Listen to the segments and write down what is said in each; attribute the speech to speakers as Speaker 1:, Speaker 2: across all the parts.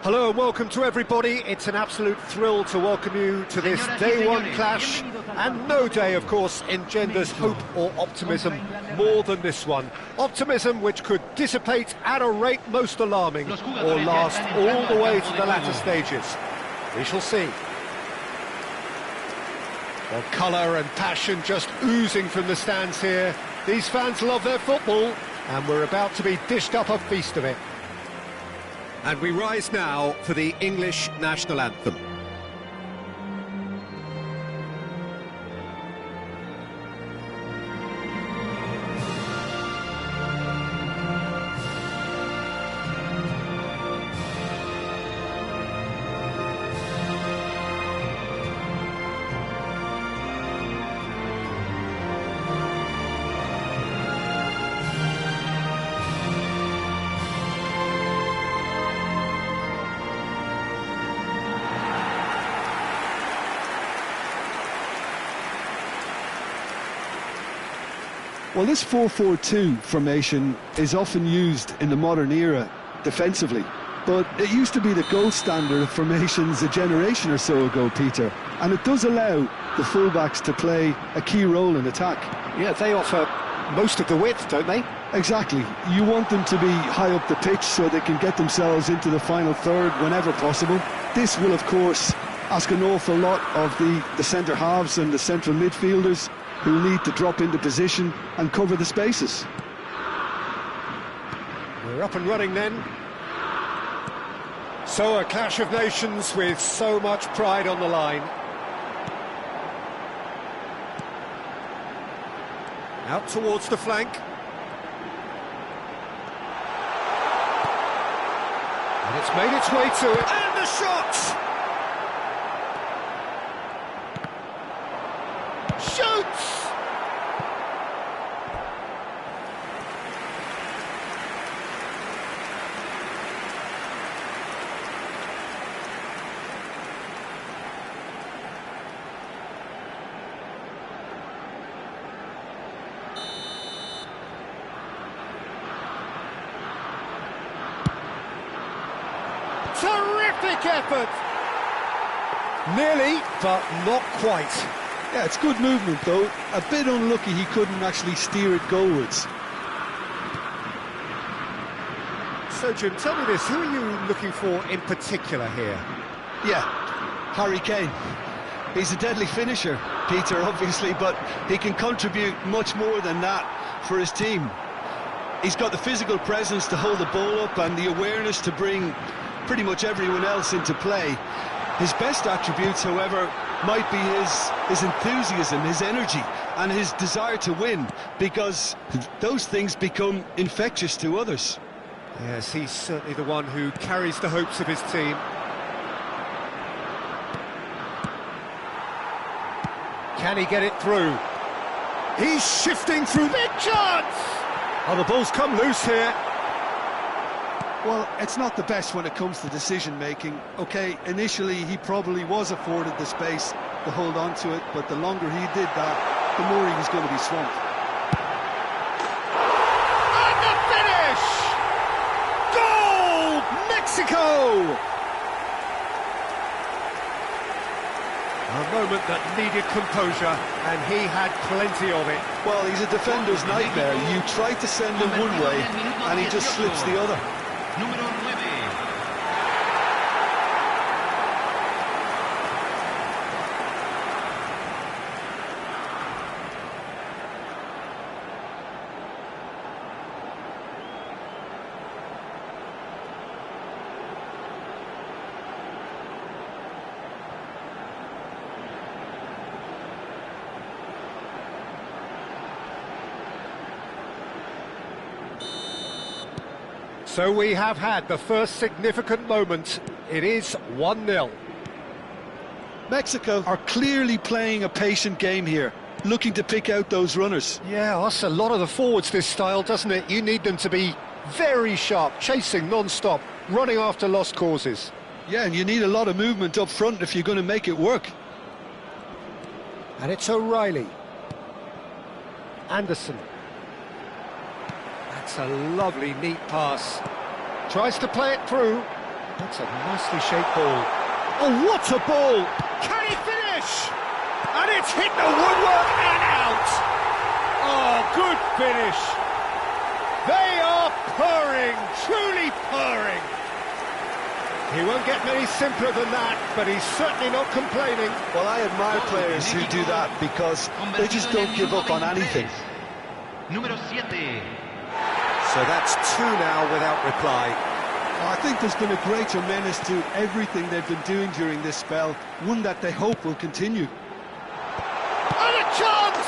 Speaker 1: Hello and welcome to everybody. It's an absolute thrill to welcome you to this day one clash, and no day, of course, engenders hope or optimism more than this one. Optimism which could dissipate at a rate most alarming or last all the way to the latter stages. We shall see. Well, colour and passion just oozing from the stands here. These fans love their football, and we're about to be dished up a feast of it. And we rise now for the English national anthem.
Speaker 2: Well, this 4-4-2 formation is often used in the modern era defensively, but it used to be the gold standard of formations a generation or so ago, Peter, and it does allow the fullbacks to play a key role in attack.
Speaker 1: Yeah, they offer most of the width, don't they?
Speaker 2: Exactly. You want them to be high up the pitch so they can get themselves into the final third whenever possible. This will, of course, ask an awful lot of the centre halves and the central midfielders, who need to drop into position and cover the spaces.
Speaker 1: We're up and running then. So a clash of nations with so much pride on the line. Out towards the flank. And it's made its way to it. And the shot! Shoots! Terrific effort! Nearly, but not quite.
Speaker 2: Yeah, it's good movement though. A bit unlucky he couldn't actually steer it goalwards.
Speaker 1: So Jim, tell me this, who are you looking for in particular here?
Speaker 2: Yeah, Harry Kane. He's a deadly finisher, Peter, obviously, but he can contribute much more than that for his team. He's got the physical presence to hold the ball up and the awareness to bring pretty much everyone else into play. His best attributes, however, might be his enthusiasm, his energy, and his desire to win, because those things become infectious to others.
Speaker 1: Yes, he's certainly the one who carries the hopes of his team. Can he get it through? He's shifting through. Big chance! Oh, the ball's come loose here.
Speaker 2: Well, it's not the best when it comes to decision-making. OK, initially he probably was afforded the space to hold on to it, but the longer he did that, the more he was going to be swamped.
Speaker 1: And the finish! Goal! Mexico! A moment that needed composure, and he had plenty of it.
Speaker 2: Well, he's a defender's nightmare. You try to send him one way, and he just slips the other.
Speaker 3: Número 9.
Speaker 1: So we have had the first significant moment. It is 1-0.
Speaker 2: Mexico are clearly playing a patient game here, looking to pick out those runners.
Speaker 1: Yeah, that's a lot of the forwards, this style, doesn't it? You need them to be very sharp, chasing non-stop, running after lost causes.
Speaker 2: Yeah, and you need a lot of movement up front if you're going to make it work.
Speaker 1: And it's O'Reilly. Anderson. That's a lovely, neat pass. Tries to play it through. That's a nicely shaped ball. Oh, what a ball! Can he finish? And it's hit the woodwork and out! Oh, good finish! They are purring, truly purring! He won't get many simpler than that, but he's certainly not complaining.
Speaker 2: Well, I admire players who do that because they just don't give up on anything.
Speaker 1: So that's two now without reply.
Speaker 2: I think there's been a greater menace to everything they've been doing during this spell, one that they hope will continue.
Speaker 1: And a chance!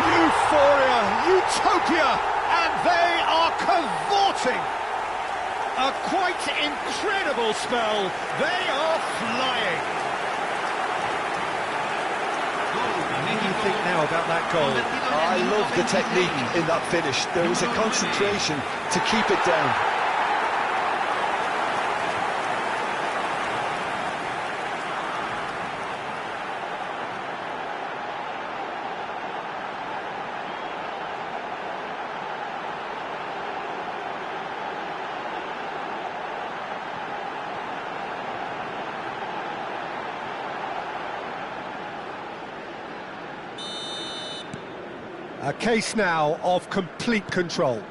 Speaker 1: Euphoria, utopia, and they are cavorting. A quite incredible spell. They are flying. What do you think now about that goal?
Speaker 2: I love the technique in that finish. There was a concentration to keep it down.
Speaker 1: A case now of complete control.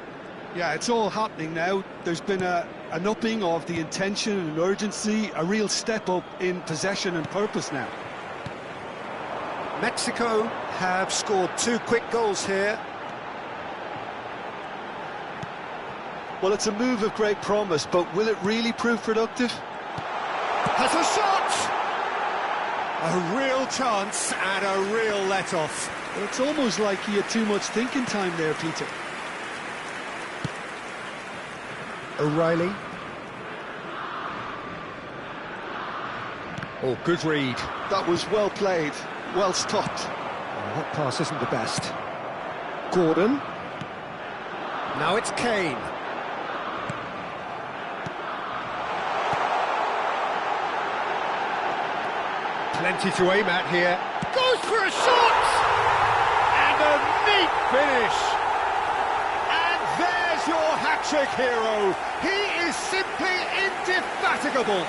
Speaker 2: Yeah, it's all happening now. There's been an upping of the intention and urgency, a real step up in possession and purpose now.
Speaker 1: Mexico have scored 2 quick goals here.
Speaker 2: Well, it's a move of great promise, but will it really prove productive?
Speaker 1: Has a shot! A real chance and a real let-off.
Speaker 2: Well, it's almost like he had too much thinking time there, Peter.
Speaker 1: O'Reilly. Oh, good read.
Speaker 2: That was well played, well stopped.
Speaker 1: Oh, that pass isn't the best. Gordon. Now it's Kane. Plenty to aim at here. Goes for a shot! And a neat finish! And there's your hat-trick hero. He is simply indefatigable.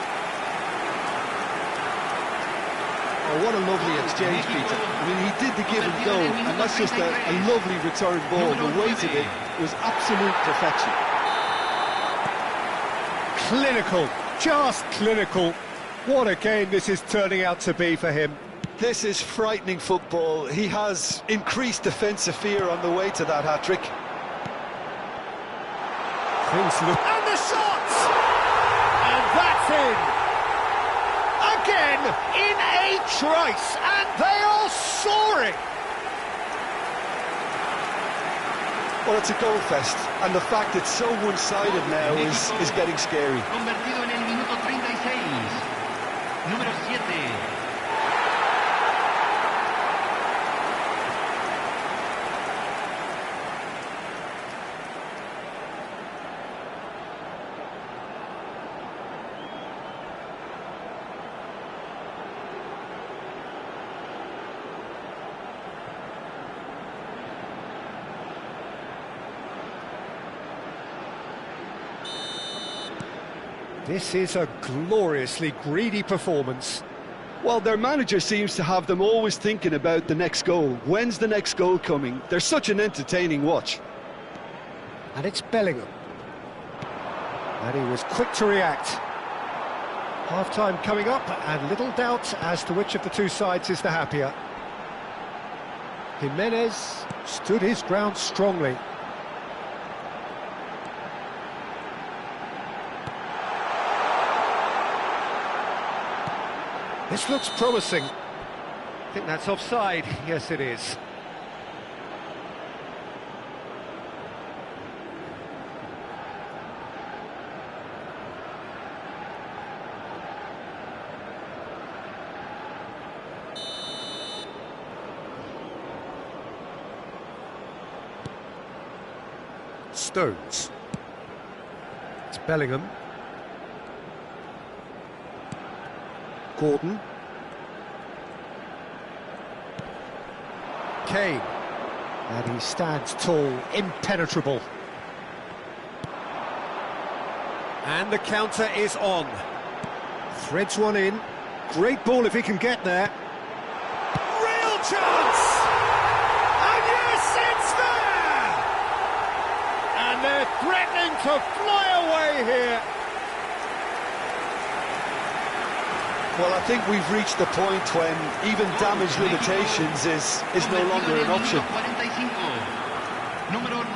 Speaker 2: Oh, what a lovely exchange, Peter. I mean, he did the give and go, and that's just a lovely return ball. The weight of it was absolute perfection.
Speaker 1: Clinical, just clinical. What a game this is turning out to be for him.
Speaker 2: This is frightening football. He has increased defensive fear on the way to that hat-trick.
Speaker 1: And the shot! And that's in! Again, in a trice, and they are soaring!
Speaker 2: Well, it's a goal fest, and the fact it's so one-sided now is getting scary.
Speaker 3: Número 7.
Speaker 1: This is a gloriously greedy performance.
Speaker 2: Well, their manager seems to have them always thinking about the next goal. When's the next goal coming? They're such an entertaining watch.
Speaker 1: And it's Bellingham. And he was quick to react. Half-time coming up, and little doubt as to which of the two sides is the happier. Jimenez stood his ground strongly. This looks promising. I think that's offside. Yes, it is. Stones. It's Bellingham. Gordon. Kane. And he stands tall, impenetrable. And the counter is on. Threads one in. Great ball if he can get there. Real chance! And yes, it's there! And they're threatening to fly away here.
Speaker 2: Well, I think we've reached the point when even damage limitations is no longer an option.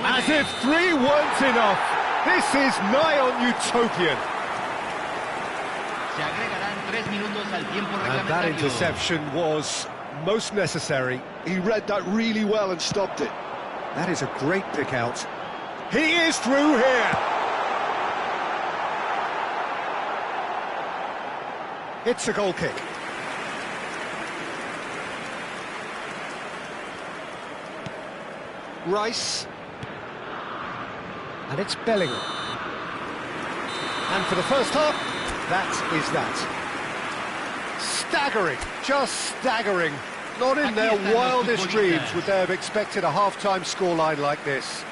Speaker 1: As if 3 weren't enough. This is nigh on utopian. And that interception was most necessary.
Speaker 2: He read that really well and stopped it.
Speaker 1: That is a great pick out. He is through here. It's a goal kick. Rice. And it's Bellingham. And for the first half, that is that. Staggering, just staggering. Not in their wildest dreams would they have expected a half-time scoreline like this.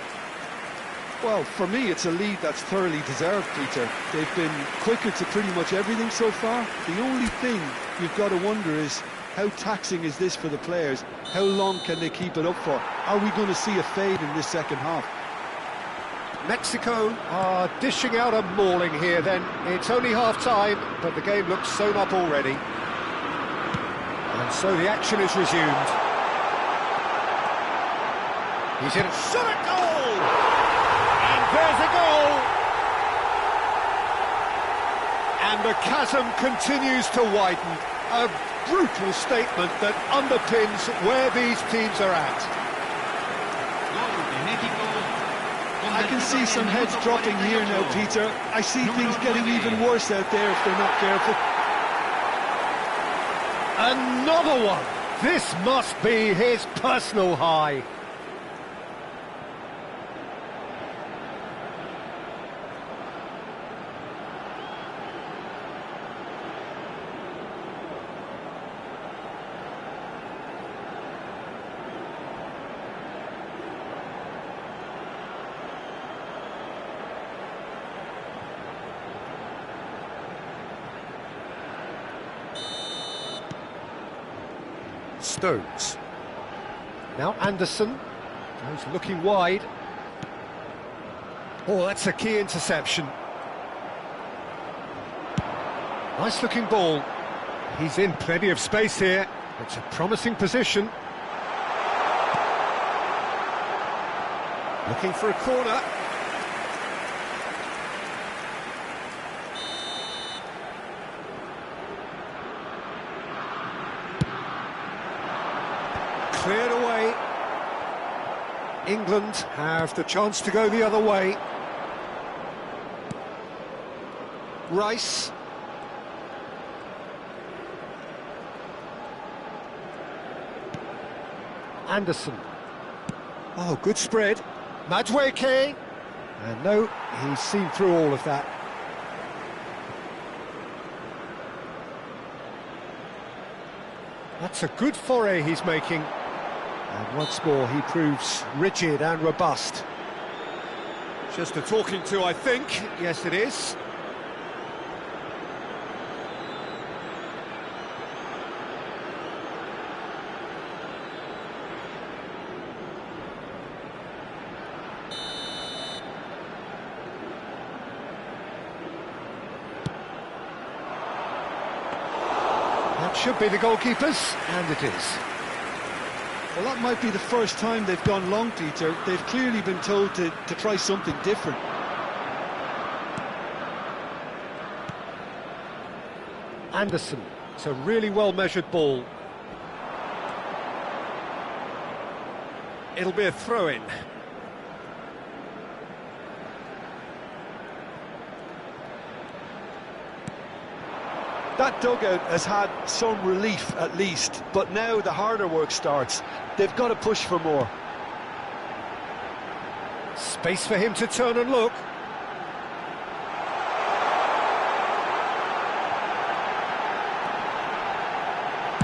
Speaker 2: Well, for me, it's a lead that's thoroughly deserved, Peter. They've been quicker to pretty much everything so far. The only thing you've got to wonder is, how taxing is this for the players? How long can they keep it up for? Are we going to see a fade in this second half?
Speaker 1: Mexico are dishing out a mauling here then. It's only half-time, but the game looks sewn up already. And so the action is resumed. He's in a shot at goal! And there's a goal! And the chasm continues to widen. A brutal statement that underpins where these teams are at.
Speaker 2: I can see some heads dropping here now, Peter. I see things getting even worse out there if they're not careful.
Speaker 1: Another one! This must be his personal high. Stones. Now Anderson. He's looking wide. Oh, that's a key interception. Nice looking ball. He's in plenty of space here. It's a promising position. Looking for a corner. Cleared away. England have the chance to go the other way. Rice. Anderson. Oh, good spread. Madueke. And no, he's seen through all of that. That's a good foray he's making. And once more he proves rigid and robust. Just a talking to, I think. Yes, it is. That should be the goalkeepers, and it is.
Speaker 2: Well, that might be the first time they've gone long, Peter. They've clearly been told to try something different.
Speaker 1: Anderson. It's a really well-measured ball. It'll be a throw-in.
Speaker 2: That dugout has had some relief at least, but now the harder work starts. They've got to push for more.
Speaker 1: Space for him to turn and look.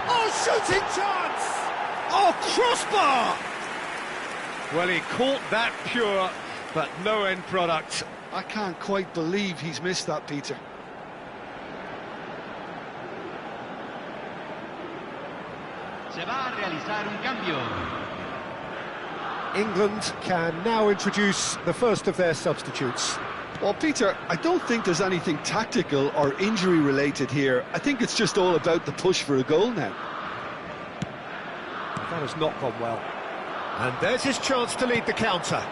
Speaker 1: Oh, shooting chance! Oh, crossbar! Well, he caught that pure, but no end product.
Speaker 2: I can't quite believe he's missed that, Peter.
Speaker 3: Se va a realizar un cambio.
Speaker 1: England can now introduce the first of their substitutes.
Speaker 2: Well, Peter, I don't think there's anything tactical or injury-related here. I think it's just all about the push for a goal now.
Speaker 1: That has not gone well. And there's his chance to lead the counter.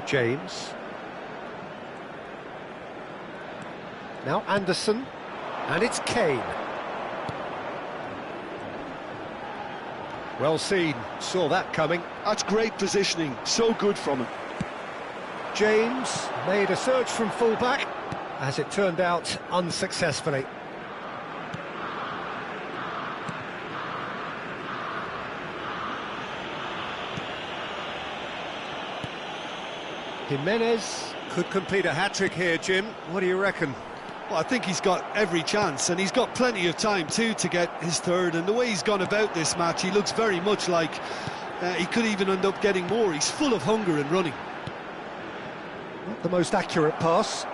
Speaker 1: James. Now Anderson. And it's Kane. Well seen, saw that coming.
Speaker 2: That's great positioning, so good from him.
Speaker 1: James made a surge from full-back, as it turned out unsuccessfully. Jimenez could complete a hat-trick here, Jim. What do you reckon?
Speaker 2: Well, I think he's got every chance, and he's got plenty of time too to get his third. And the way he's gone about this match, he looks very much like he could even end up getting more. He's full of hunger and running.
Speaker 1: Not the most accurate pass.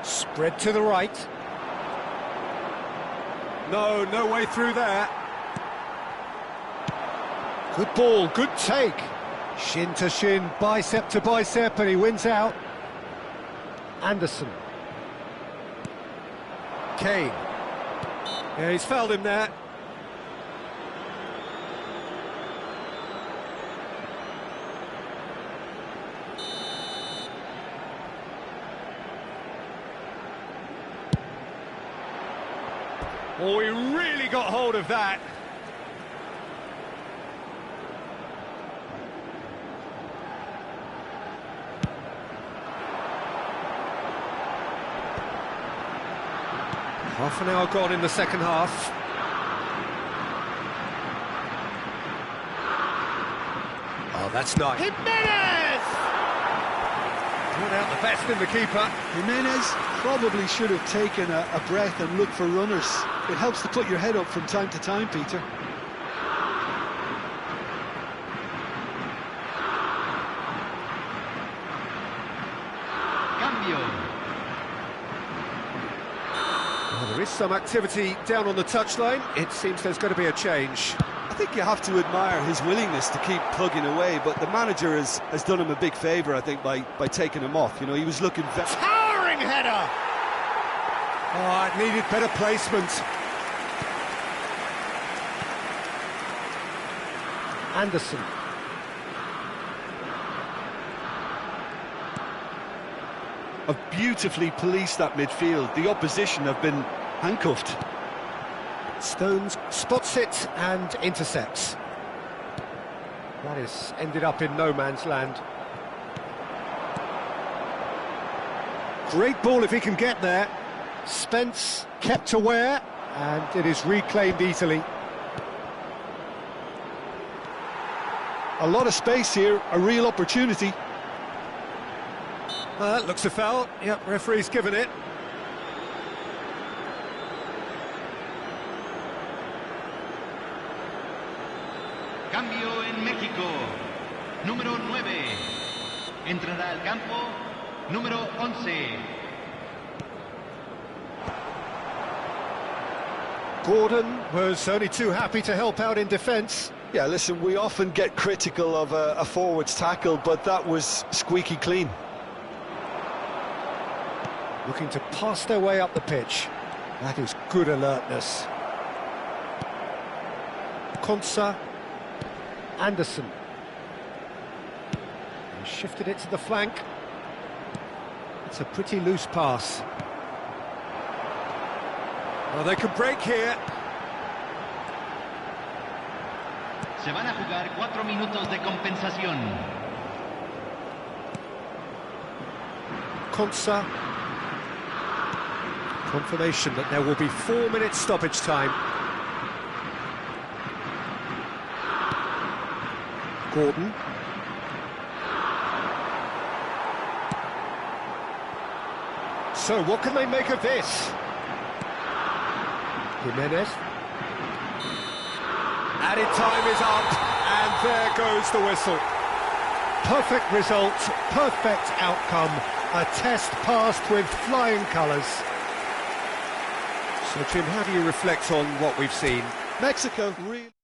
Speaker 1: Spread to the right. No way through there. Good ball, good take. Shin to shin, bicep to bicep, and he wins out. Anderson. Kane. Yeah, he's fouled him there. Oh, he really got hold of that. Half an hour gone in the second half. Oh, that's nice. Jimenez! Brought out the best in the keeper.
Speaker 2: Jimenez probably should have taken a breath and looked for runners. It helps to put your head up from time to time, Peter.
Speaker 1: There is some activity down on the touchline. It seems there's going to be a change.
Speaker 2: I think you have to admire his willingness to keep plugging away, but the manager has done him a big favour, I think, by taking him off. You know, he was looking...
Speaker 1: Towering header! Oh, it needed better placement. Anderson.
Speaker 2: Have beautifully policed that midfield. The opposition have been handcuffed.
Speaker 1: Stones spots it and intercepts. That is ended up in no man's land. Great ball if he can get there. Spence kept aware, and it is reclaimed easily.
Speaker 2: A lot of space here, a real opportunity.
Speaker 1: That looks a foul. Yep, referee's given it.
Speaker 3: Cambio en México. Número 9. Entrará al campo. Número 11.
Speaker 1: Gordon was only too happy to help out in defence.
Speaker 2: Yeah, listen, we often get critical of a forward's tackle, but that was squeaky clean.
Speaker 1: Looking to pass their way up the pitch. That is good alertness. Konsa. Anderson. And shifted it to the flank. It's a pretty loose pass. Well, they can break here.
Speaker 3: Se van a jugar 4 minutos de compensación.
Speaker 1: Konsa. Confirmation that there will be 4 minutes stoppage time. Gordon. So what can they make of this? Jimenez. Added time is up, and There goes the whistle. Perfect result, perfect outcome, a test passed with flying colours. So Jim, how do you reflect on what we've seen?
Speaker 2: Mexico really...